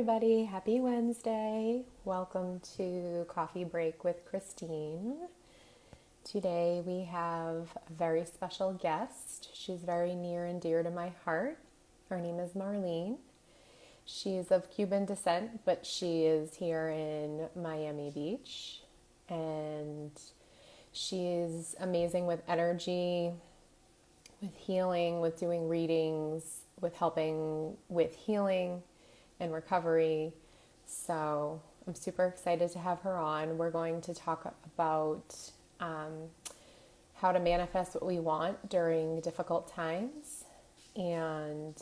everybody. Happy Wednesday. Welcome to Coffee Break with Christine. Today we have a very special guest. She's very near and dear to my heart. Her name is Marlene. She is of Cuban descent, but she is here in Miami Beach. And she is amazing with energy, with healing, with doing readings, with helping with healing and recovery. So I'm super excited to have her on. We're going to talk about how to manifest what we want during difficult times and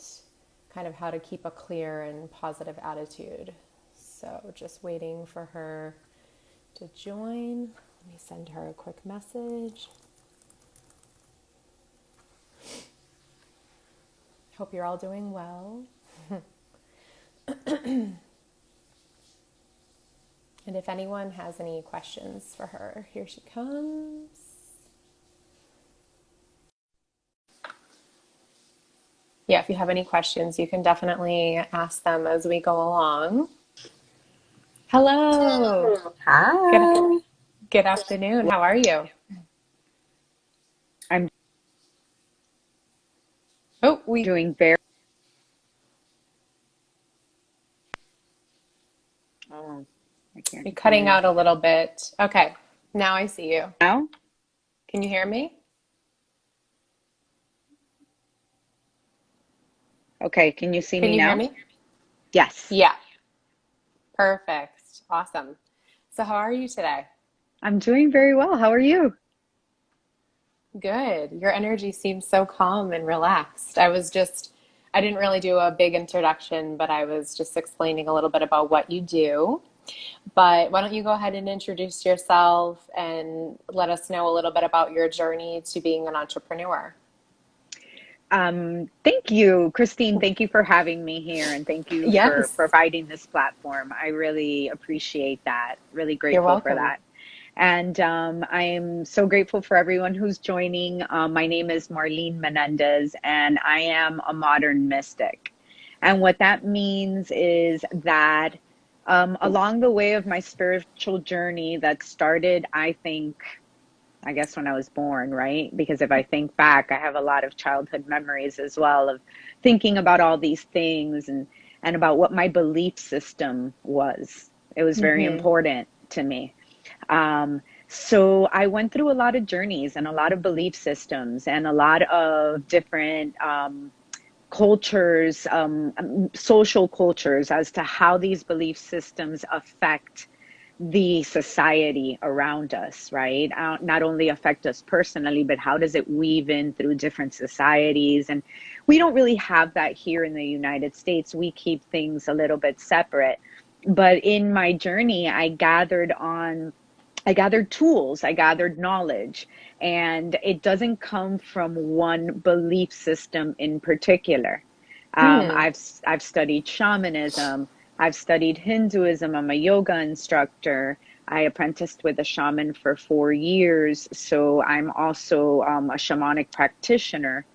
kind of how to keep a clear and positive attitude. So just waiting for her to join. Let me send her a quick message. Hope you're all doing well. And if anyone has any questions for her, here she comes. Yeah, if you have any questions, you can definitely ask them as we go along. Hello. Good, Hi. good afternoon. How are you? I'm Oh, doing very. Oh, I can't you're hear cutting you out a little bit. Okay, now I see you. now. Can you hear me? Okay, can you see Can me you hear now? me? Yes, Yeah, perfect. Awesome. So how are you today? I'm doing very well. How are you? Good. Your energy seems so calm and relaxed. I didn't really do a big introduction, but I was just explaining a little bit about what you do. But why don't you go ahead and introduce yourself and let us know a little bit about your journey to being an entrepreneur? Thank you, Christine. Thank you for having me here, and thank you for Yes, providing this platform. I really appreciate that. Really you're grateful for welcome. that. And I am so grateful for everyone who's joining. My name is Marlene Menendez, and I am a modern mystic. And what that means is that along the way of my spiritual journey that started, I guess when I was born, right? Because if I think back, I have a lot of childhood memories as well of thinking about all these things and about what my belief system was. It was very Mm-hmm. important to me. So I went through a lot of journeys and a lot of belief systems and a lot of different cultures, social cultures as to how these belief systems affect the society around us, right? Not only affect us personally, but how does it weave in through different societies? And we don't really have that here in the United States. We keep things a little bit separate. But in my journey, I gathered tools, I gathered knowledge, and it doesn't come from one belief system in particular. Hmm. I've studied shamanism. I've studied Hinduism. I'm a yoga instructor. I apprenticed with a shaman for 4 years, so I'm also a shamanic practitioner.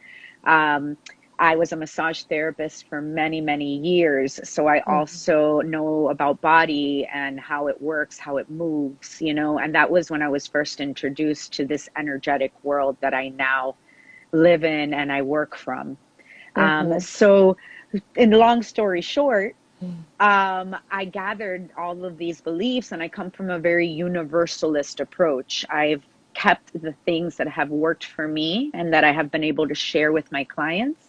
Um, I was a massage therapist for many, many years. So I also know about body and how it works, how it moves, and that was when I was first introduced to this energetic world that I now live in and I work from. Mm-hmm. So, in long story short, I gathered all of these beliefs, and I come from a very universalist approach. I've kept the things that have worked for me and that I have been able to share with my clients.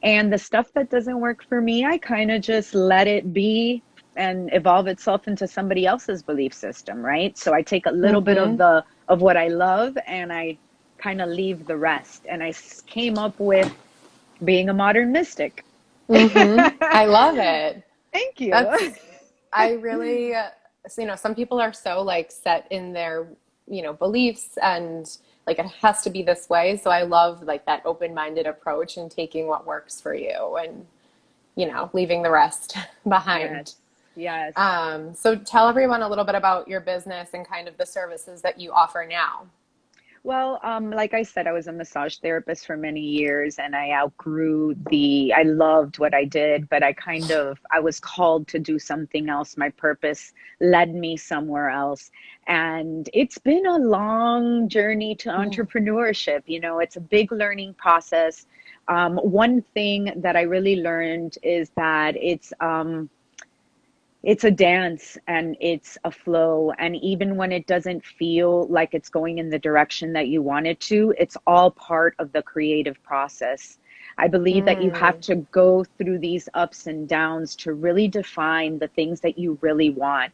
And the stuff that doesn't work for me, I kind of just let it be and evolve itself into somebody else's belief system, right? So I take a little bit Mm-hmm. of what I love and I kind of leave the rest. And came up with being a modern mystic. Mm-hmm. I love it. Thank you. That's, I really, some people are so like set in their, beliefs and like it has to be this way. So I love like that open-minded approach and taking what works for you and, leaving the rest behind. Yes. Yes. So tell everyone a little bit about your business and kind of the services that you offer now. Well, like I said, I was a massage therapist for many years and I loved what I did, but I was called to do something else. My purpose led me somewhere else. And it's been a long journey to Yeah. entrepreneurship. It's a big learning process. One thing that I really learned is that it's a dance and it's a flow. And even when it doesn't feel like it's going in the direction that you want it to, it's all part of the creative process. I believe that you have Mm. to go through these ups and downs to really define the things that you really want.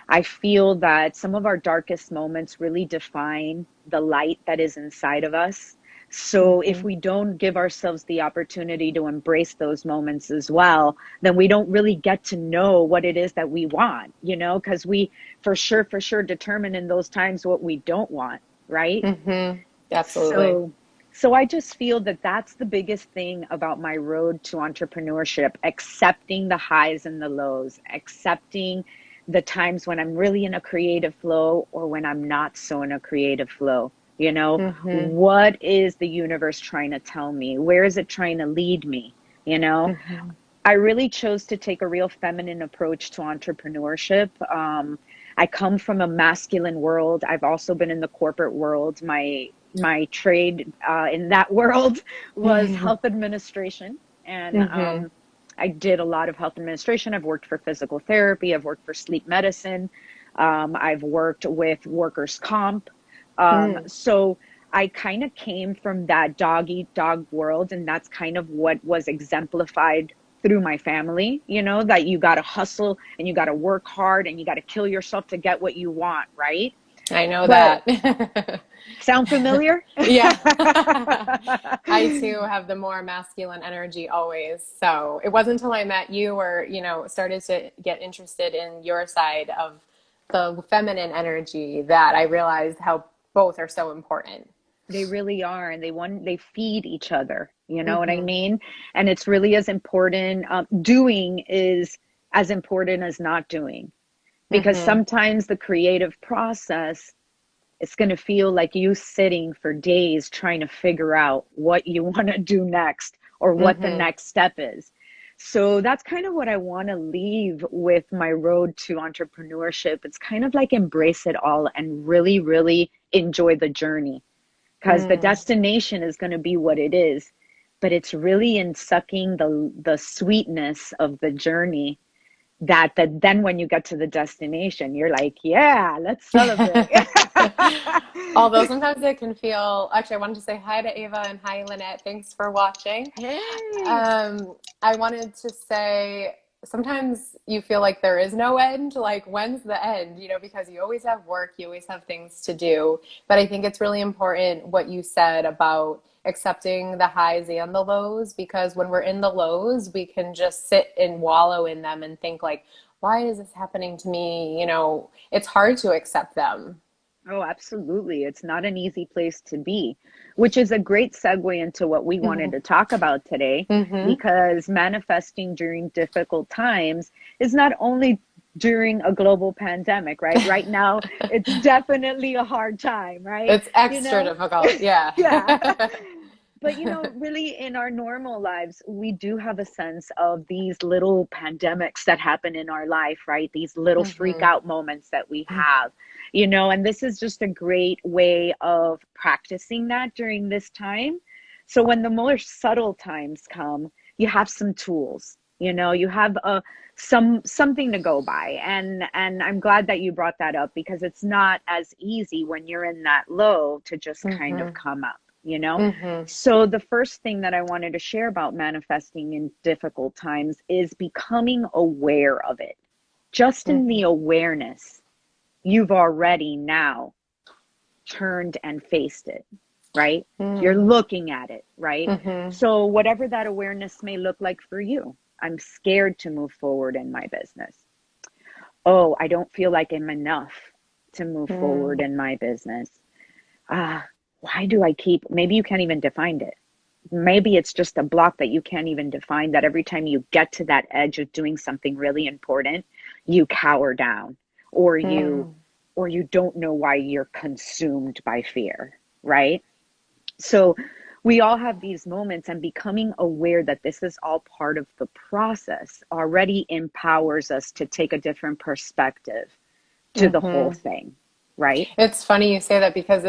I feel that some of our darkest moments really define the light that is inside of us. So if Mhm. we don't give ourselves the opportunity to embrace those moments as well, then we don't really get to know what it is that we want, because we for sure determine in those times what we don't want, right? Mhm. Absolutely. So so I just feel that that's the biggest thing about my road to entrepreneurship, accepting the highs and the lows, accepting the times when I'm really in a creative flow or when I'm not so in a creative flow. Mhm. What is the universe trying to tell me? Where is it trying to lead me? You know, Mhm. I really chose to take a real feminine approach to entrepreneurship. I come from a masculine world. I've also been in the corporate world. My trade in that world was Mhm. health administration, and Mhm. I did a lot of health administration. I've worked for physical therapy. I've worked for sleep medicine. I've worked with workers' comp. Mm. So I kind of came from that dog eat dog world, and that's kind of what was exemplified through my family, that you got to hustle and you got to work hard and you got to kill yourself to get what you want, right? I know But that. sound familiar? Yeah. I too have the more masculine energy always. So it wasn't until I met you or, started to get interested in your side of the feminine energy that I realized how both are so important. They really are, and they feed each other. You know what I Hmm. mean? And it's really as important. Doing is as important as not doing, because Hmm. sometimes the creative process, it's going to feel like you sitting for days trying to figure out what you want to do next or what the Hmm. next step is. So that's kind of what I want to leave with my road to entrepreneurship. It's kind of like embrace it all and really, really enjoy the journey, because the Mm. destination is going to be what it is. But it's really in sucking the sweetness of the journey that then when you get to the destination, you're like, yeah, let's celebrate. Although sometimes it can feel, actually, I wanted to say hi to Ava and hi, Lynette. Thanks for watching. Hey, I wanted to say sometimes you feel like there is no end. Like, when's the end? Because you always have work, you always have things to do. But I think it's really important what you said about accepting the highs and the lows, because when we're in the lows, we can just sit and wallow in them and think, like, why is this happening to me? It's hard to accept them. oh, absolutely. It's not an easy place to be, which is a great segue into what we wanted Mm-hmm. to talk about today, Mm-hmm. because manifesting during difficult times is not only during a global pandemic, right? Right now, it's definitely a hard time, right? It's You extra know? difficult. Yeah. Yeah. But really in our normal lives, we do have a sense of these little pandemics that happen in our life, right? These little freak Mm-hmm. out moments that we have, and this is just a great way of practicing that during this time. So when the more subtle times come, you have some tools, you have something to go by. And I'm glad that you brought that up, because it's not as easy when you're in that low to just kind of Mm-hmm. come up. Mm-hmm. So the first thing that I wanted to share about manifesting in difficult times is becoming aware of it. Just in the Mm-hmm. awareness, you've already now turned and faced it, right? You're looking at it, right? Mm-hmm. So whatever that awareness may look like for you, I'm scared to move forward in my business. Oh, I don't feel like I'm enough to move forward Mm-hmm. in my business. Ah, why do I keep, maybe you can't even define it. Maybe it's just a block that you can't even define, that every time you get to that edge of doing something really important, you cower down, or you Mm-hmm. or you don't know why you're consumed by fear, right? So we all have these moments, and becoming aware that this is all part of the process already empowers us to take a different perspective to the whole Mm-hmm. thing, right? It's funny you say that because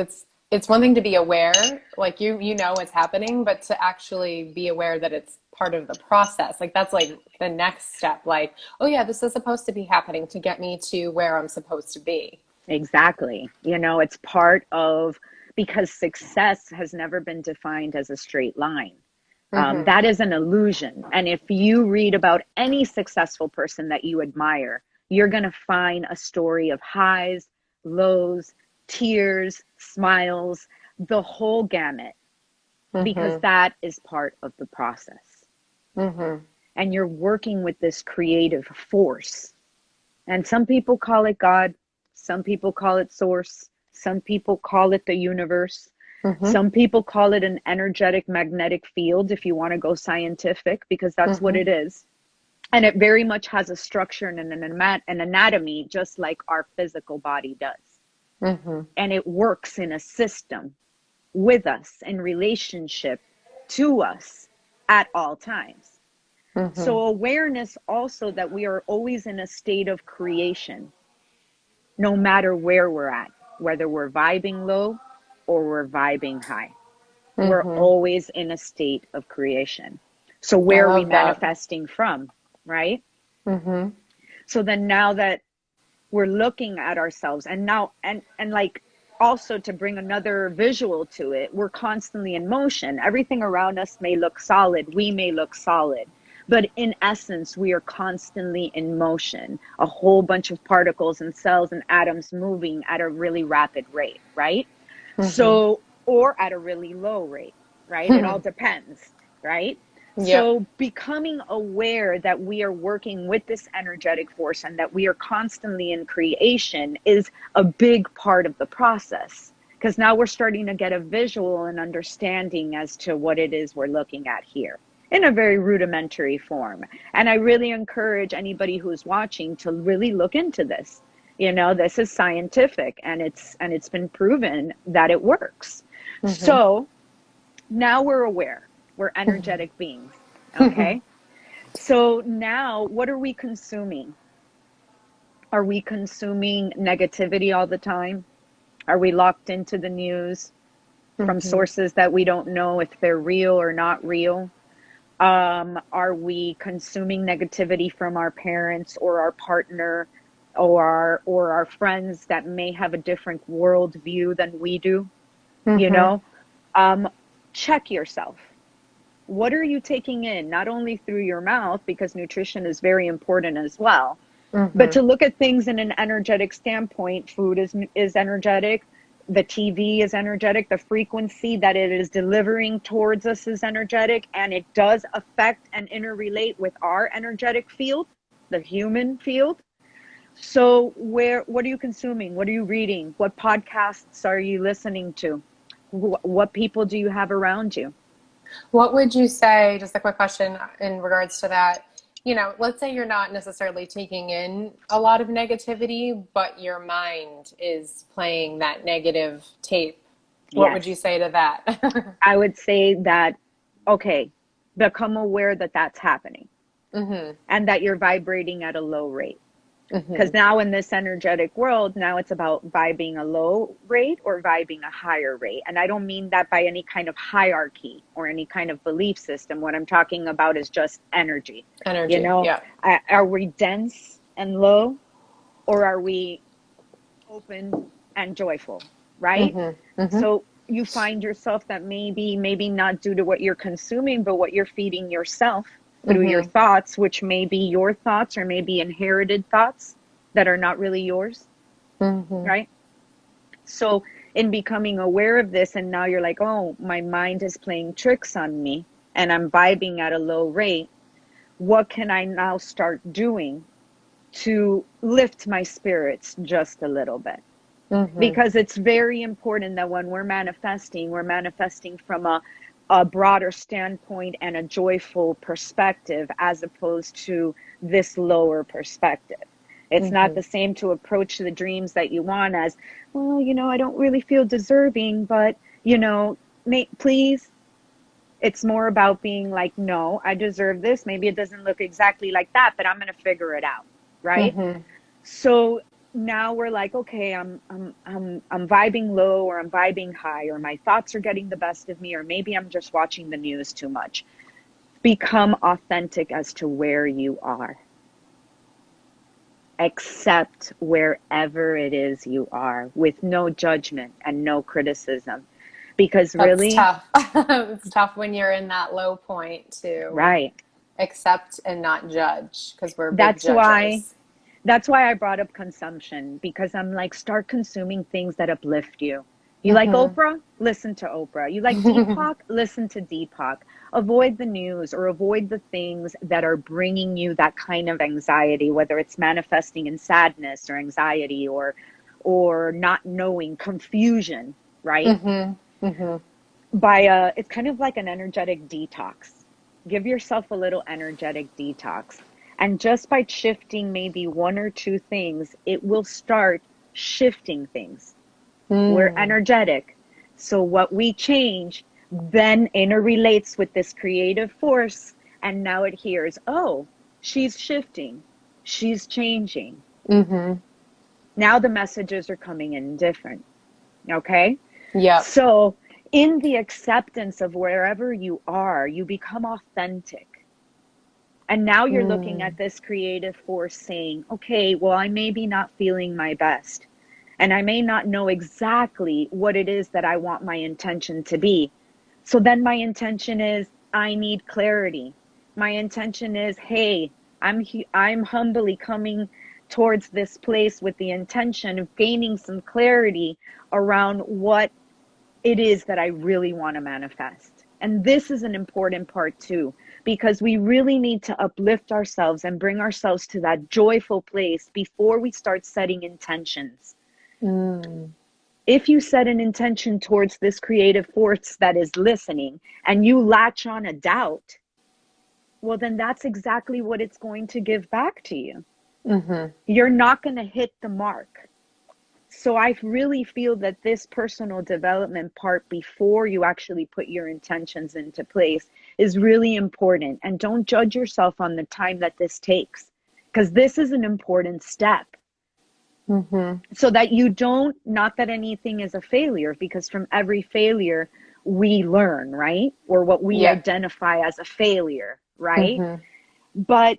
it's one thing to be aware, like you know what's happening, but to actually be aware that it's part of the process. Like that's like the next step. Like, oh yeah, this is supposed to be happening to get me to where I'm supposed to be. Exactly. You know, it's part of, because success has never been defined as a straight line. Mm-hmm. That is an illusion. And if you read about any successful person that you admire, you're going to find a story of highs, lows, tears, smiles, the whole gamut, because Mm-hmm. that is part of the process. Mm-hmm. And you're working with this creative force. And some people call it God, some people call it source, some people call it the universe, Mm-hmm. some people call it an energetic magnetic field, if you want to go scientific, because that's what Mm-hmm. it is. And it very much has a structure and an anatomy, just like our physical body does. Mm-hmm. And it works in a system with us, in relationship to us at all times. Mm-hmm. So awareness also that we are always in a state of creation, no matter where we're at, whether we're vibing low or we're vibing high. We're Mm-hmm. always in a state of creation. So I where are we love that. manifesting from, right? Mm-hmm. So then now that we're looking at ourselves, and now and like, also to bring another visual to it, we're constantly in motion. Everything around us may look solid, we may look solid, but in essence we are constantly in motion, a whole bunch of particles and cells and atoms moving at a really rapid rate, right? Mm-hmm. So, or at a really low rate, right? It all depends, right? Yep. So becoming aware that we are working with this energetic force and that we are constantly in creation is a big part of the process, because now we're starting to get a visual and understanding as to what it is we're looking at here in a very rudimentary form. And I really encourage anybody who's watching to really look into this. You know, this is scientific, and it's been proven that it works. Mm-hmm. So now we're aware, we're energetic beings. Okay. So now what are we consuming? Are we consuming negativity all the time? Are we locked into the news from Mm-hmm. sources that we don't know if they're real or not real? Are we consuming negativity from our parents or our partner, or our friends that may have a different worldview than we do? You Mm-hmm. know, um, check yourself. What are you taking in, not only through your mouth, because nutrition is very important as well, but Mm-hmm. to look at things in an energetic standpoint. Food is energetic, the TV is energetic, the frequency that it is delivering towards us is energetic, and it does affect and interrelate with our energetic field, the human field. So what are you consuming? What are you reading? What podcasts are you listening to? What people do you have around you? What would you say, just a quick question in regards to that, you know, let's say you're not necessarily taking in a lot of negativity, but your mind is playing that negative tape. What would you Yes. say to that? I would say that, okay, become aware that that's happening Mm-hmm. and that you're vibrating at a low rate. Because Mm-hmm. now in this energetic world, now it's about vibing a low rate or vibing a higher rate. And I don't mean that by any kind of hierarchy or any kind of belief system. What I'm talking about is just energy. You Energy. know, Yeah. are we dense and low, or are we open and joyful, right? Mm-hmm. Mm-hmm. So you find yourself that maybe not due to what you're consuming, but what you're feeding yourself through your Mm-hmm. thoughts, which may be your thoughts or maybe inherited thoughts that are not really yours, Mm-hmm. right? So in becoming aware of this, and now you're like, oh, my mind is playing tricks on me and I'm vibing at a low rate. What can I now start doing to lift my spirits just a little bit? Mm-hmm. Because it's very important that when we're manifesting from a broader standpoint and a joyful perspective, as opposed to this lower perspective. It's not Mm-hmm. the same to approach the dreams that you want as, well, I don't really feel deserving, but, please. It's more about being like, no, I deserve this. Maybe it doesn't look exactly like that, but I'm going to figure it out. Right. Mm-hmm. So now we're like, okay, I'm vibing low, or I'm vibing high, or my thoughts are getting the best of me, or maybe I'm just watching the news too much. Become authentic as to where you are. Accept wherever it is you are with no judgment and no criticism. Because That's really, tough. It's tough when you're in that low point to right. accept and not judge because we're big That's why judges. That's why I brought up consumption, because I'm like, start consuming things that uplift you. You like Mm-hmm. Oprah? Listen to Oprah. You like Deepak? Listen to Deepak. Avoid the news, or avoid the things that are bringing you that kind of anxiety, whether it's manifesting in sadness or anxiety, or not knowing, confusion, right? Mm-hmm. Mm-hmm. It's kind of like an energetic detox. Give yourself a little energetic detox. And just by shifting maybe one or two things, it will start shifting things. We're Mm. energetic. So what we change then interrelates with this creative force. And now it hears, oh, she's shifting. She's changing. Mm-hmm. Now the messages are coming in different. Okay. Yep. So, in the acceptance of wherever you are, you become authentic. And now you're looking Mm. at this creative force saying, okay, well, I may be not feeling my best. And I may not know exactly what it is that I want my intention to be. So then my intention is, I need clarity. My intention is, hey, I'm humbly coming towards this place with the intention of gaining some clarity around what it is that I really want to manifest. And this is an important part too, because we really need to uplift ourselves and bring ourselves to that joyful place before we start setting intentions. Mm. If you set an intention towards this creative force that is listening, and you latch on a doubt, well, then that's exactly what it's going to give back to you. Mm-hmm. You're not going to hit the mark. So I really feel that this personal development part, before you actually put your intentions into place, is really important. And don't judge yourself on the time that this takes, because this is an important step. Mm-hmm. So that you don't, not that anything is a failure, because from every failure we learn, right? Or what we Yep. identify as a failure, right? Mm-hmm. But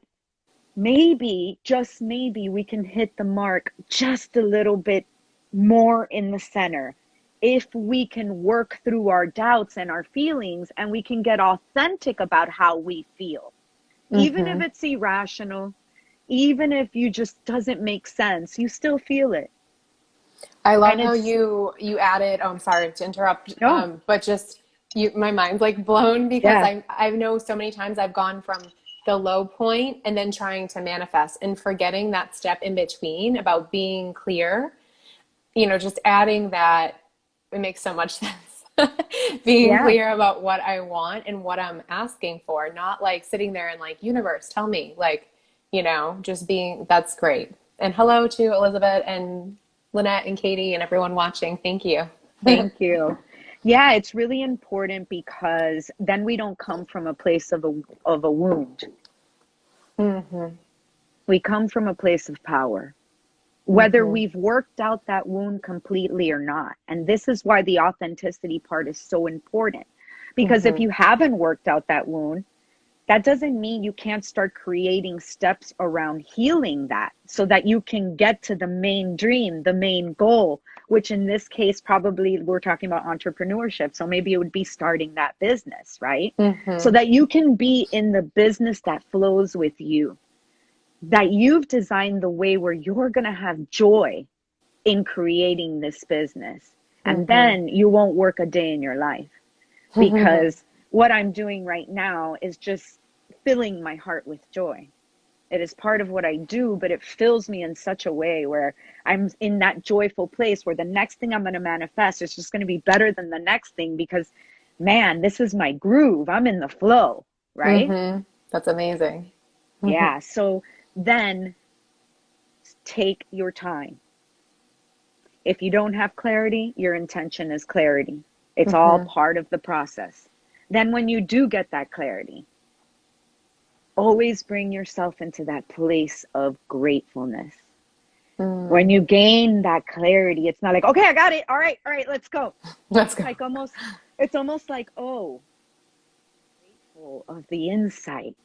maybe, just maybe, we can hit the mark just a little bit more in the center if we can work through our doubts and our feelings, and we can get authentic about how we feel, even if Mm-hmm. it's irrational, even if you just doesn't make sense, you still feel it. I love And how it's you added. Oh, I'm sorry to interrupt, no, but just my mind's like blown because yeah, I know so many times I've gone from the low point and then trying to manifest and forgetting that step in between about being clear. Just adding that, it makes so much sense. Being yeah, clear about what I want and what I'm asking for, not like sitting there and like, universe, tell me, like, just being, that's great. And hello to Elizabeth and Lynette and Katie and everyone watching. Thank you. thank you. Yeah, it's really important, because then we don't come from a place of a wound. Mm-hmm. We come from a place of power, whether Mm-hmm. we've worked out that wound completely or not. And this is why the authenticity part is so important. Because if Mm-hmm. you haven't worked out that wound, that doesn't mean you can't start creating steps around healing that, so that you can get to the main dream, the main goal, which in this case, probably we're talking about entrepreneurship. So maybe it would be starting that business, right? So Mm-hmm. that you can be in the business that flows with you, that you've designed the way where you're going to have joy in creating this business. And Mm-hmm. then you won't work a day in your life, because what I'm doing right now is just filling my heart with joy. It is part of what I do, but it fills me in such a way where I'm in that joyful place where the next thing I'm going to manifest is just going to be better than the next thing, because, man, this is my groove. I'm in the flow, right? Mm-hmm. That's amazing. Mm-hmm. Yeah. So then take your time. If you don't have clarity, your intention is clarity. It's all Mm-hmm. part of the process. Then when you do get that clarity, always bring yourself into that place of gratefulness. When Mm. you gain that clarity, it's not like, okay, I got it. All right, let's go. Let's It's go. like it's almost like, oh, grateful of the insight.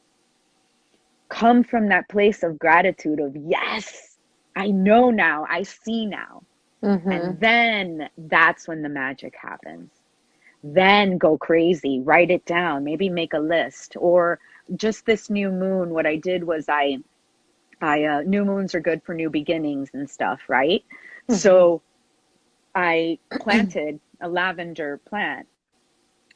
Come from that place of gratitude of, yes, I know now, I see now. Mm-hmm. And then that's when the magic happens. Then go crazy, write it down, maybe make a list. Or just this new moon, what I did was I new moons are good for new beginnings and stuff, right? Mm-hmm. So I planted a lavender plant,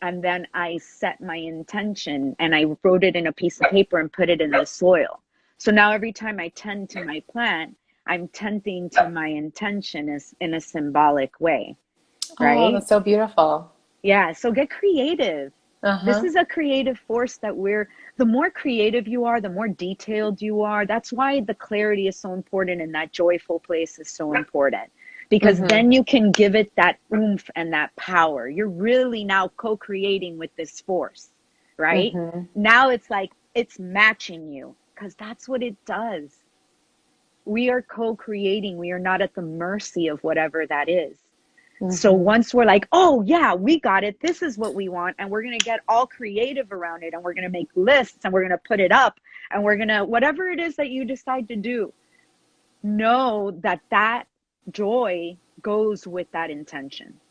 and then I set my intention and I wrote it in a piece of paper and put it in the soil. So now every time I tend to my plant, I'm tending to my intention is in a symbolic way, Oh, right? that's so beautiful. Yeah, so get creative. This Uh-huh. is a creative force that the more creative you are, the more detailed you are. That's why the clarity is so important and that joyful place is so important. Because Mm-hmm. then you can give it that oomph and that power. You're really now co-creating with this force, right? Mm-hmm. Now it's like it's matching you because that's what it does. We are co-creating. We are not at the mercy of whatever that is. So Mm-hmm. once we're like, oh yeah, we got it. This is what we want. And we're going to get all creative around it. And we're going to make lists and we're going to put it up and we're going to, whatever it is that you decide to do, know that that joy goes with that intention.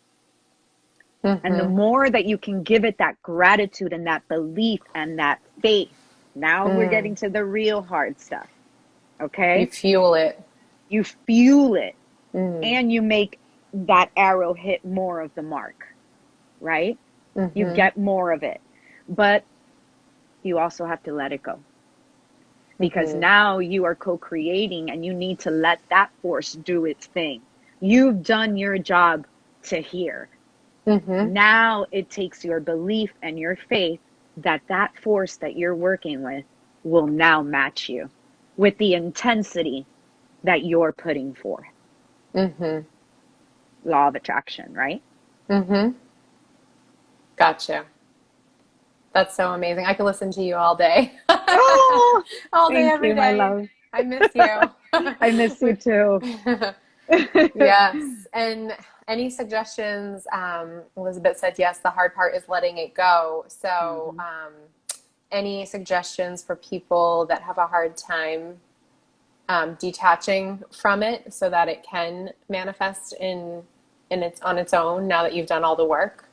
And the Mm-hmm. more that you can give it that gratitude and that belief and that faith, now we're Mm. getting to the real hard stuff. You Okay. fuel it. You fuel it Mm. and you make that arrow hit more of the mark, right? You Mm-hmm. get more of it. But you also have to let it go because Mm-hmm. now you are co-creating and you need to let that force do its thing. You've done your job to here. Mm-hmm. Now it takes your belief and your faith that that force that you're working with will now match you with the intensity that you're putting forth. Mm-hmm. Law of attraction, right? Mm-hmm. Gotcha. That's so amazing. I could listen to you all day. Oh, All day, thank every you, my day. love. I miss you. I miss you too. Yes. And any suggestions? Elizabeth said, yes, the hard part is letting it go. So, Mhm. any suggestions for people that have a hard time detaching from it so that it can manifest in its on its own now that you've done all the work?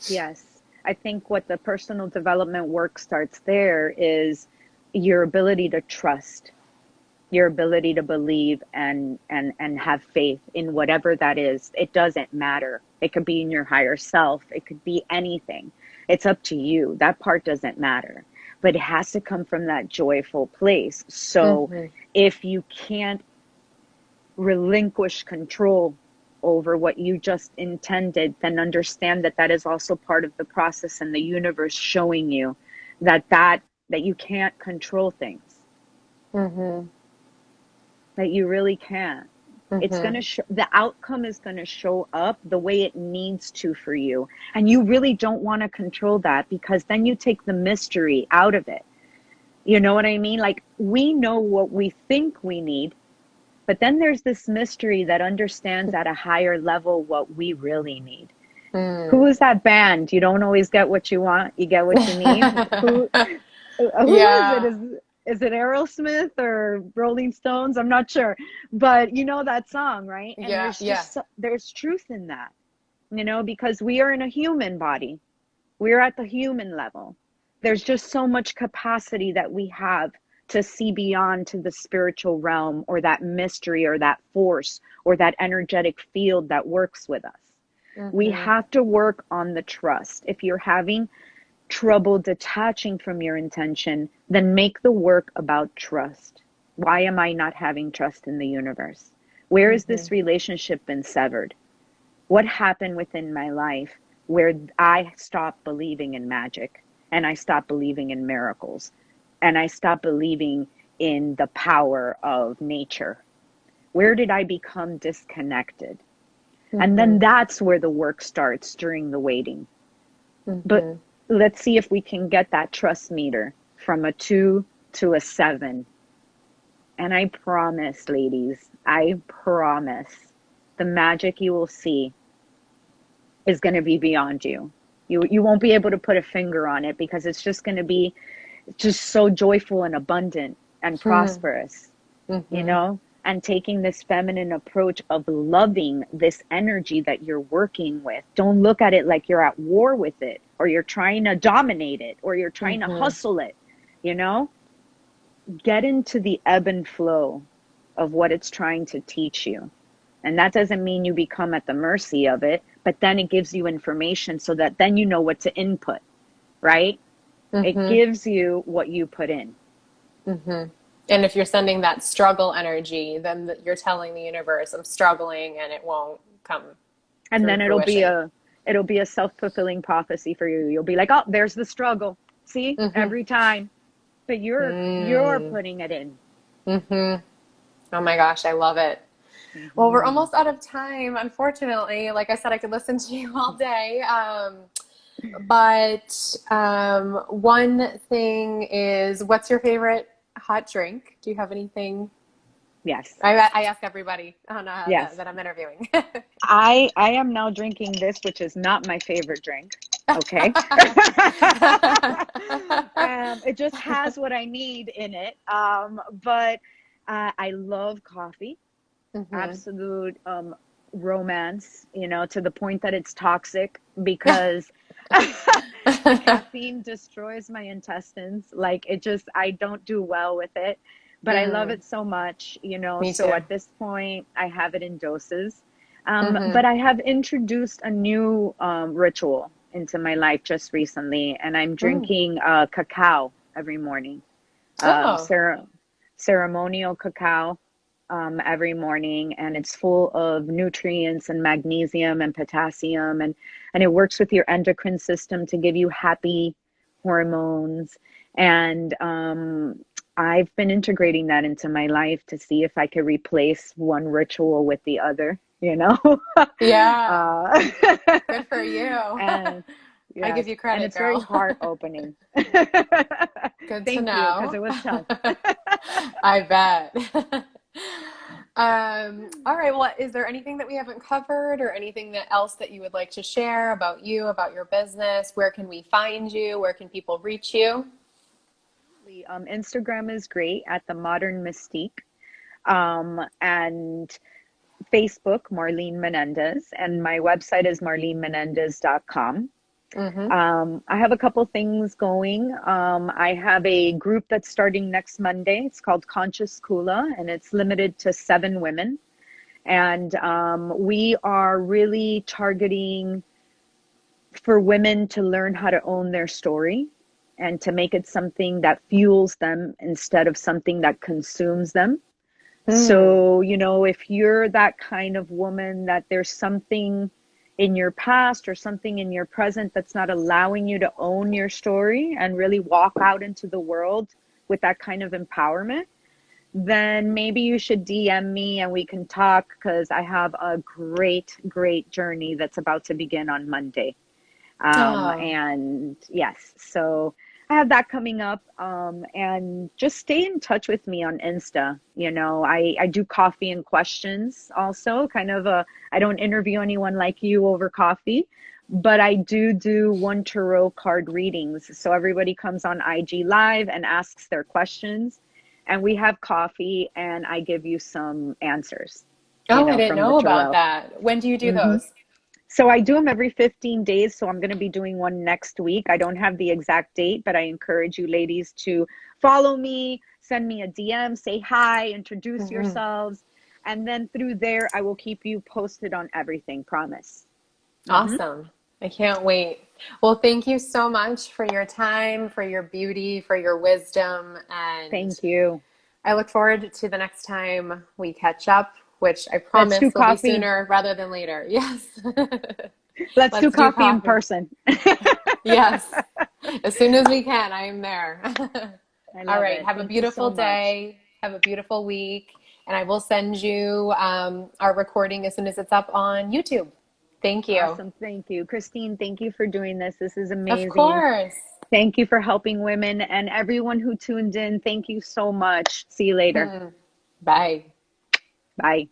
Yes. I think what the personal development work starts there is your ability to trust, your ability to believe and have faith in whatever that is. It doesn't matter. It could be in your higher self. It could be anything. It's up to you. That part doesn't matter. But it has to come from that joyful place. So Mm-hmm. if you can't relinquish control over what you just intended, then understand that that is also part of the process and the universe showing you that you can't control things, Mm-hmm. that you really can't. It's going Mm-hmm. to the outcome is going to show up the way it needs to for you, and you really don't want to control that because then you take the mystery out of it. You know what I mean? Like, we know what we think we need. But then there's this mystery that understands at a higher level what we really need. Who Mm. is that band? You don't always get what you want, you get what you need. Who is it? Yeah. Is it Aerosmith or Rolling Stones? I'm not sure. But you know that song, right? And Yeah. Yeah. there's truth in that. Because we are in a human body. We're at the human level. There's just so much capacity that we have to see beyond to the spiritual realm or that mystery or that force or that energetic field that works with us. We Mm-hmm. have to work on the trust. If you're having trouble detaching from your intention, then make the work about trust. Why am I not having trust in the universe? Where has Mm-hmm. this relationship been severed? What happened within my life where I stopped believing in magic and I stopped believing in miracles and I stopped believing in the power of nature? Where did I become disconnected? And then Mm-hmm. that's where the work starts during the waiting. But Mm-hmm. let's see if we can get that trust meter from a 2 to a 7. And I promise, ladies, I promise the magic you will see is going to be beyond you. You won't be able to put a finger on it because it's just going to be just so joyful and abundant and prosperous, you Mm-hmm. know? And taking this feminine approach of loving this energy that you're working with. Don't look at it like you're at war with it, or you're trying to dominate it, or you're trying to Mm-hmm. hustle it, you know? Get into the ebb and flow of what it's trying to teach you. And that doesn't mean you become at the mercy of it, but then it gives you information so that then you know what to input, right? It Mm-hmm. gives you what you put in. Mm-hmm. And if you're sending that struggle energy, then you're telling the universe, I'm struggling and it won't come And through then fruition. it'll be a self-fulfilling prophecy for you. You'll be like, "Oh, there's the struggle." See? Mm-hmm. Every time. But you're Mm. putting it in. Mm-hmm. Oh my gosh, I love it. Well, we're Hmm. almost out of time, unfortunately. Like I said, I could listen to you all day. But one thing is, what's your favorite hot drink? Do you have anything? Yes. I ask everybody on Yes. that I'm interviewing. I am now drinking this, which is not my favorite drink. Okay. It just has what I need in it. But I love coffee. Hmm. Absolute romance, to the point that it's toxic because the caffeine destroys my intestines. Like it just, I don't do well with it, but I love Mm, it so much, me so too. at this point I have it in doses. Hmm. But I have introduced a new ritual into my life just recently, and I'm Mm. drinking cacao every morning. um, Oh, cere- Ceremonial cacao every morning, and it's full of nutrients and magnesium and potassium, and it works with your endocrine system to give you happy hormones. And I've been integrating that into my life to see if I could replace one ritual with the other, yeah. uh, Good for you. and I give yes, you and credit, it's very girl. heart opening. Good to Thank you, because know. it was tough. I bet. All right. Well, is there anything that we haven't covered or anything else that you would like to share about you, about your business? Where can we find you? Where can people reach you? Instagram is great at the Modern Mystique, and Facebook, Marlene Menendez, and my website is marlenemenendez.com. Mm-hmm. I have a couple things going. I have a group that's starting next Monday. It's called Conscious Kula, and it's limited to 7 women. And we are really targeting for women to learn how to own their story and to make it something that fuels them instead of something that consumes them. Hmm. So, if you're that kind of woman that there's something in your past or something in your present that's not allowing you to own your story and really walk out into the world with that kind of empowerment, then maybe you should DM me and we can talk, because I have a great, great journey that's about to begin on Monday. Oh. And yes, so I have that coming up. And just stay in touch with me on Insta. I do coffee and questions also, kind of I don't interview anyone like you over coffee, but I do one tarot card readings. So everybody comes on IG Live and asks their questions, and we have coffee, and I give you some answers, Oh, I didn't from the know about tarot. that. When do you do Hmm. those? So I do them every 15 days. So I'm going to be doing one next week. I don't have the exact date, but I encourage you ladies to follow me, send me a DM, say hi, introduce Hmm. yourselves. And then through there, I will keep you posted on everything. Promise. Hmm. Awesome. I can't wait. Well, thank you so much for your time, for your beauty, for your wisdom, and Thank you. I look forward to the next time we catch up, which I Let's do promise will be coffee. sooner rather than later. Yes. Let's do Let's do coffee in coffee. person. Yes. As soon as we can, I am there. I All love right. it. Have a Thank you so beautiful much. day. Have a beautiful week. And I will send you our recording as soon as it's up on YouTube. Thank you. Awesome. Thank you. Christine, thank you for doing this. This is Of amazing. course. Thank you for helping women and everyone who tuned in. Thank you so much. See you later. Bye. Bye.